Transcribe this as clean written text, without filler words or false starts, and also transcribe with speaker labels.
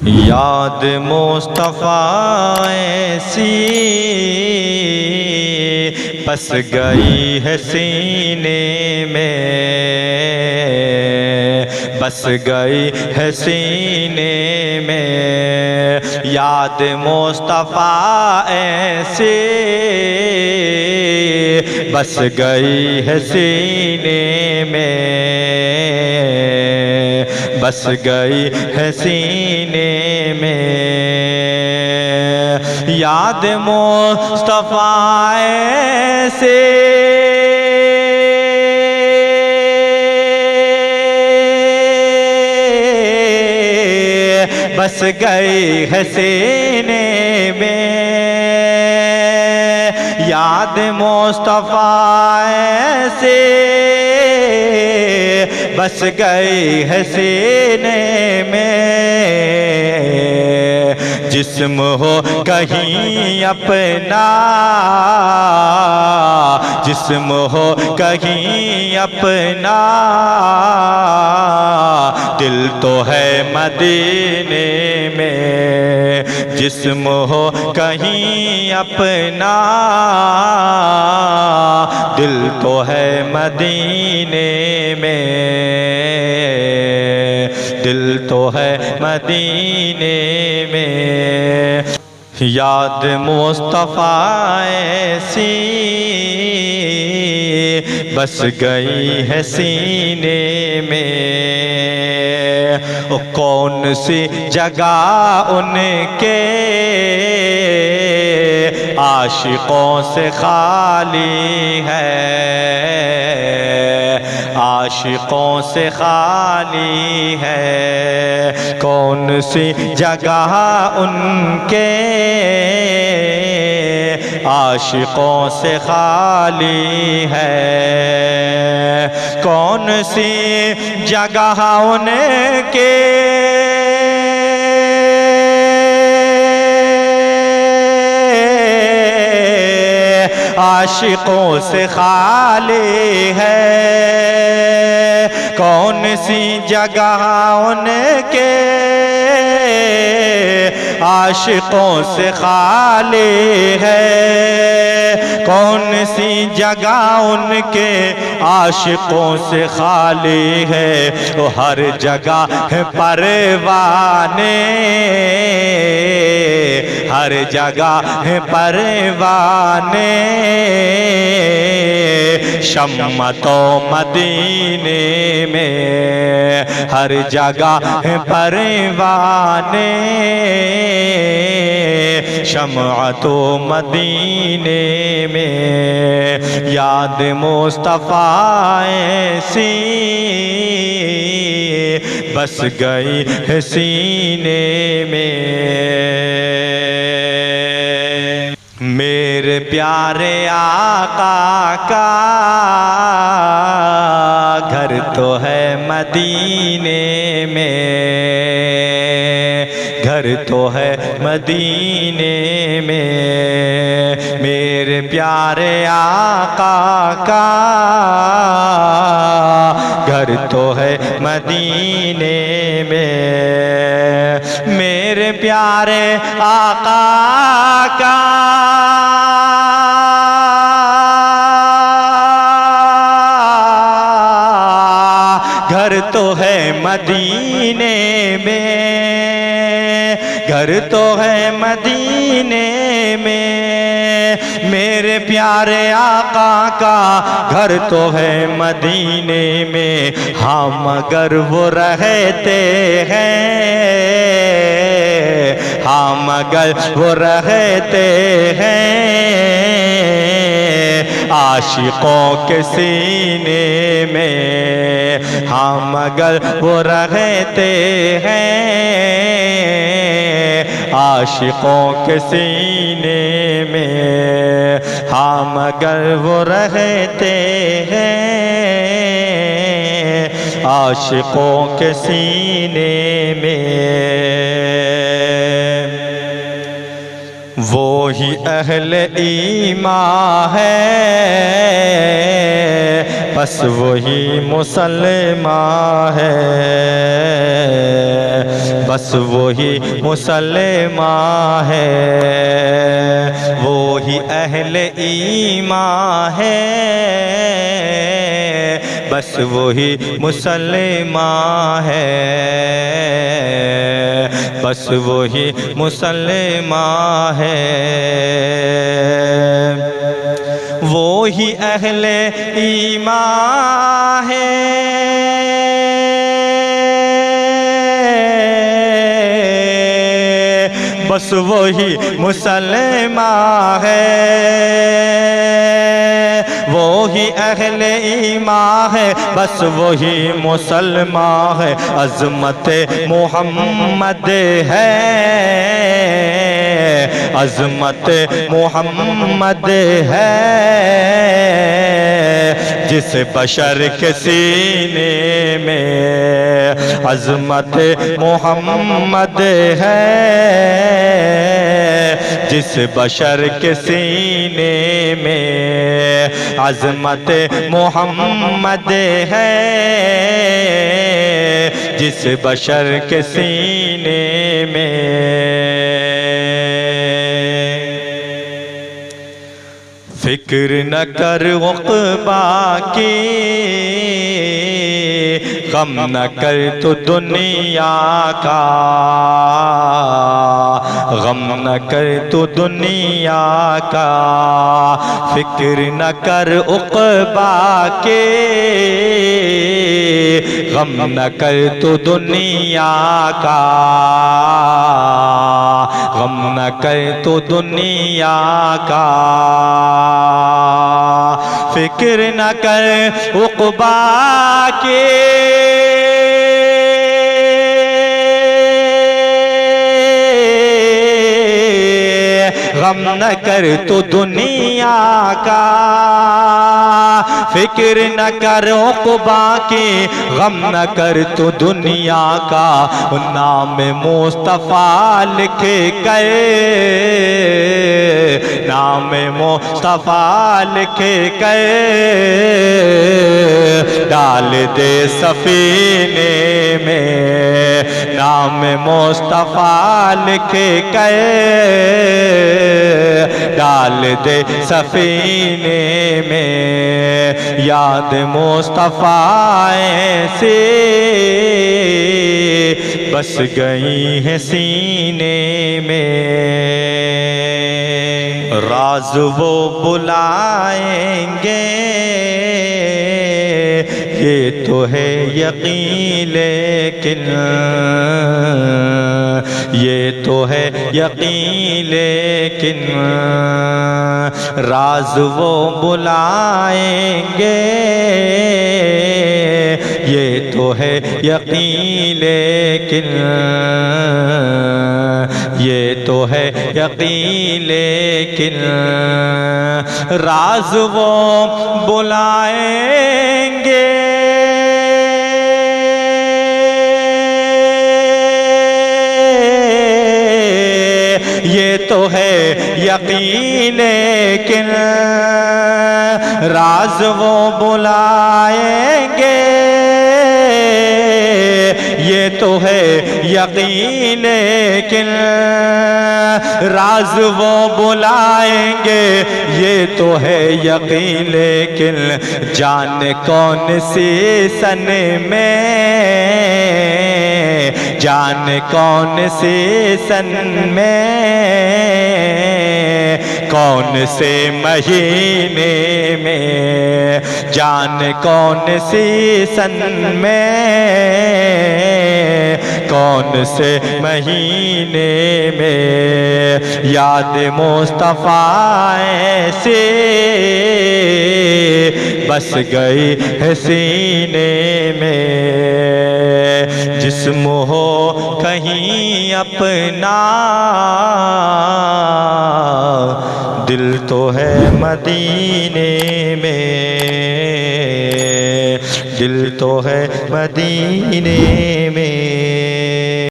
Speaker 1: याद मुस्तफ़ा ऐसी बस गई है सीने में, बस गई है सीने में। याद मुस्तफ़ा ऐसी बस गई है सीने में, बस गई है सीने में। याद मुस्तफ़ा ऐसे बस गई है सीने में। याद मुस्तफ़ा ऐसे बस गई है सीने में। जिस्म हो कहीं अपना, जिस्म हो कहीं अपना, दिल तो है मदीने में। जिस्म हो कहीं अपना, दिल तो है मदीने में, दिल तो है मदीने में। याद मुस्तफ़ा ऐसी बस गई है सीने में। ओ कौन सी जगह उनके आशिकों से खाली है, आशिकों से खाली है। कौन सी जगह उनके आशिकों से खाली है। कौन सी जगह उनके आशिकों से खाली है। कौन सी जगह उनके आशिकों से खाली है। कौन सी जगह उनके आशिकों से खाली है। तो हर जगह है परवाने, हर जगह है परवाने। शम्मा तो मदीने में, हर जगह है परवाने। शम्मा तो मदीने में। याद मुस्तफ़ा ऐसी बस गई है सीने में। मेरे प्यारे आका का घर तो है मदीने में, घर तो है मदीने में। मेरे प्यारे आका का घर तो है मदीने में। मेरे प्यारे आका का घर तो है मदीने में, घर तो है मदीने में। मेरे प्यारे आका का घर तो है मदीने में। हाँ मगर वो रहते हैं, हाँ मगर वो रहते हैं आशिकों के सीने में। हाँ मगर वो रहते हैं आशिकों के सीने में। हाँ मगर वो रहते हैं आशिकों के सीने में। वो ही अहले ईमान है, बस वही मुसलमान है। बस वही मुसलमान है, वो ही अहले ईमान है, बस वही मुसलमान है, बस वही मुसलमान है, वो ही अहले ईमान है, बस वही मुसलमान है, वो ही अहले ईमान है, बस वही मुसलमान है। अज़मत मोहम्मद है, अज़मत मोहम्मद है, जिस बशर के सीने में अज़मत मोहम्मद है, जिस बशर के सीने में अज़मत मोहम्मद है, जिस बशर के सीने में। फिक्र न कर उक़बा की, गम न कर तो दुनिया का, गम न कर तो दुनिया का, फिक्र न कर उक़बा के, गम न कर तो दुनिया का, गम न कर तो दुनिया का, फिक्र न कर उक़बा के, गम न कर तो दुनिया का, फिक्र न कर उक़बा की, गम न कर तो दुनिया का। नाम मुस्तफ़ा लिखे गए, नाम मुस्तफ़ा लिखे गए, डाल दे सफ़ीने में, नाम मुस्तफ़ा लिखे गए, डाल दे सफ़ीने में, याद मुस्तफ़ा से बस गई है सीने में। राज वो बुलाएंगे, ये तो है यकीन, लेकिन ये तो है यकीन, लेकिन राज वो बुलाएंगे, ये तो है यकीन, लेकिन ये तो है यकीन, लेकिन राज वो बुलाएंगे, ये तो है यकीन, लेकिन राज वो बुलाएंगे, ये तो है यकीन, लेकिन राज वो बुलाएंगे, ये तो है यकीन, लेकिन जाने कौन सी सन में, जाने कौन सी सन में, कौन से महीने में, जाने कौन सी सन में, कौन से महीने में, याद मुस्तफ़ा से बस गई है सीने में। जिस्म हो कहीं अपना, दिल तो है मदीने में, दिल तो है मदीने में।